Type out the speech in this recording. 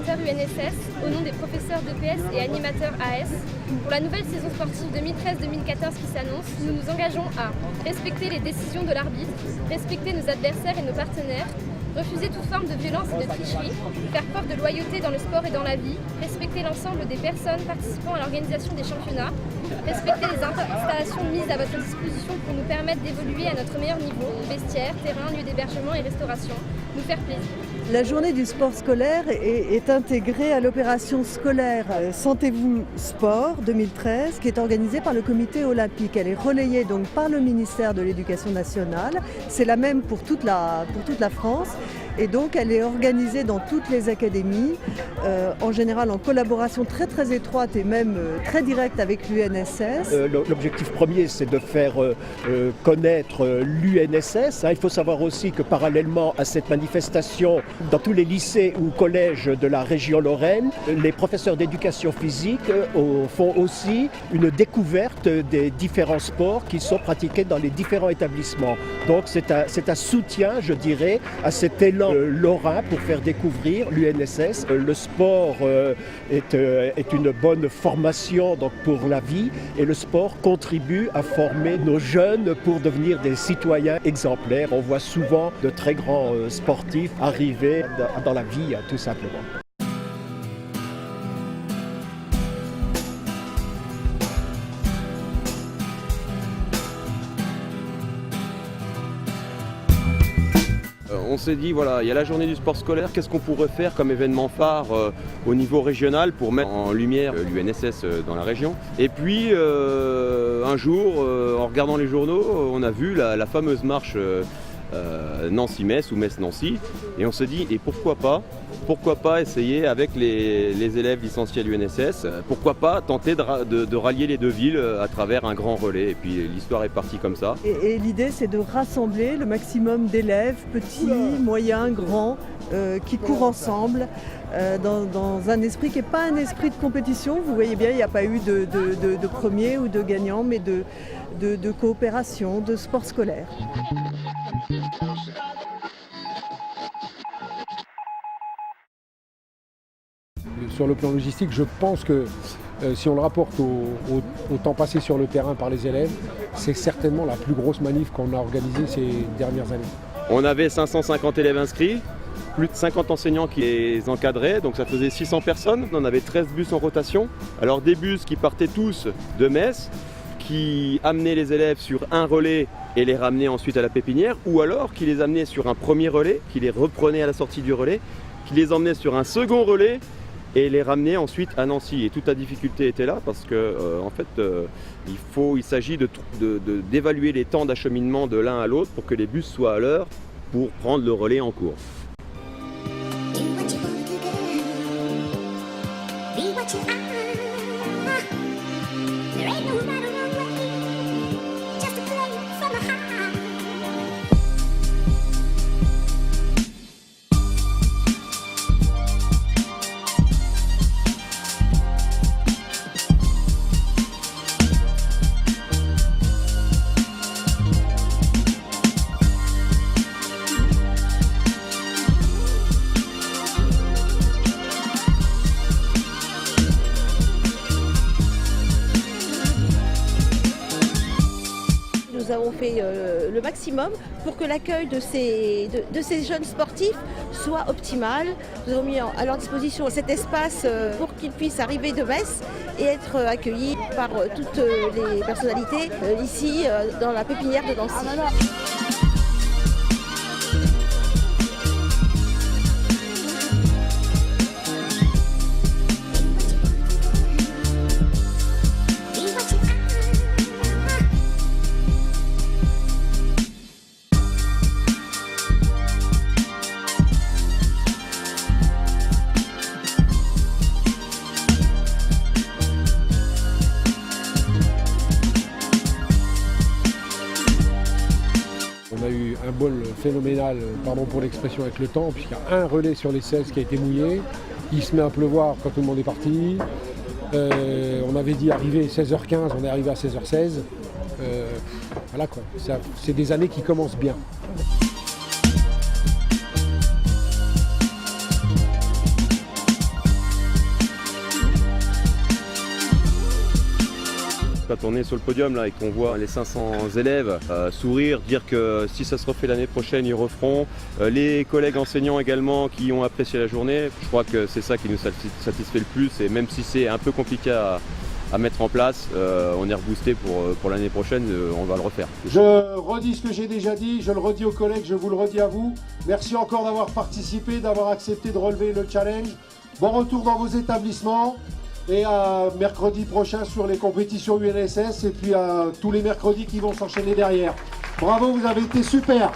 animateurs UNSS, au nom des professeurs d'EPS et animateurs AS. Pour la nouvelle saison sportive 2013-2014 qui s'annonce, nous nous engageons à respecter les décisions de l'arbitre, respecter nos adversaires et nos partenaires, refuser toute forme de violence et de tricherie, faire preuve de loyauté dans le sport et dans la vie, respecter l'ensemble des personnes participant à l'organisation des championnats, respecter les installations mises à votre disposition pour nous permettre d'évoluer à notre meilleur niveau, vestiaires, terrain, lieux d'hébergement et restauration, nous faire plaisir. La journée du sport scolaire est intégrée à l'opération scolaire Sentez-vous Sport 2013 qui est organisée par le comité olympique. Elle est relayée donc par le ministère de l'Éducation nationale. C'est la même pour toute la France. Et donc elle est organisée dans toutes les académies, en général en collaboration très très étroite et même très directe avec l'UNSS. L'objectif premier, c'est de faire connaître l'UNSS. Il faut savoir aussi que parallèlement à cette manifestation, dans tous les lycées ou collèges de la région Lorraine, les professeurs d'éducation physique font aussi une découverte des différents sports qui sont pratiqués dans les différents établissements. Donc c'est un soutien, je dirais, à cet élan lorrain pour faire découvrir l'UNSS. Le sport est une bonne formation donc, pour la vie et le sport contribue à former nos jeunes pour devenir des citoyens exemplaires. On voit souvent de très grands sportifs arriver dans la vie tout simplement. On s'est dit, voilà, il y a la journée du sport scolaire, qu'est-ce qu'on pourrait faire comme événement phare au niveau régional pour mettre en lumière l'UNSS dans la région. Et puis, un jour, en regardant les journaux, on a vu la fameuse marche Nancy-Metz ou Metz-Nancy, et on s'est dit, et pourquoi pas essayer avec les élèves licenciés à l'UNSS, pourquoi pas tenter de rallier les deux villes à travers un grand relais. Et puis l'histoire est partie comme ça. Et l'idée, c'est de rassembler le maximum d'élèves, petits, moyens, grands, qui courent ensemble dans un esprit qui n'est pas un esprit de compétition. Vous voyez bien, il n'y a pas eu de premier ou de gagnant, mais de coopération, de sport scolaire. Sur le plan logistique, je pense que si on le rapporte au temps passé sur le terrain par les élèves, c'est certainement la plus grosse manif qu'on a organisée ces dernières années. On avait 550 élèves inscrits, plus de 50 enseignants qui les encadraient, donc ça faisait 600 personnes. On avait 13 bus en rotation. Alors des bus qui partaient tous de Metz, qui amenaient les élèves sur un relais et les ramenaient ensuite à la pépinière, ou alors qui les amenaient sur un premier relais, qui les reprenait à la sortie du relais, qui les emmenait sur un second relais et les ramener ensuite à Nancy. Et toute la difficulté était là parce que en fait, il s'agit d'évaluer les temps d'acheminement de l'un à l'autre pour que les bus soient à l'heure pour prendre le relais en cours. Nous avons fait le maximum pour que l'accueil de ces jeunes sportifs soit optimal. Nous avons mis à leur disposition cet espace pour qu'ils puissent arriver de Metz et être accueillis par toutes les personnalités ici dans la pépinière de Nancy. On a eu un bol phénoménal, pardon pour l'expression, avec le temps, puisqu'il y a un relais sur les 16 qui a été mouillé. Il se met à pleuvoir quand tout le monde est parti. On avait dit arriver 16h15, on est arrivé à 16h16. Voilà quoi, c'est des années qui commencent bien. quand on est sur le podium là, et qu'on voit les 500 élèves sourire, dire que si ça se refait l'année prochaine, ils referont. Les collègues enseignants également qui ont apprécié la journée, je crois que c'est ça qui nous satisfait le plus. Et même si c'est un peu compliqué à mettre en place, on est reboosté pour l'année prochaine, on va le refaire. Je redis ce que j'ai déjà dit, je le redis aux collègues, je vous le redis à vous. Merci encore d'avoir participé, d'avoir accepté de relever le challenge. Bon retour dans vos établissements et à mercredi prochain sur les compétitions UNSS et puis à tous les mercredis qui vont s'enchaîner derrière. Bravo, vous avez été super.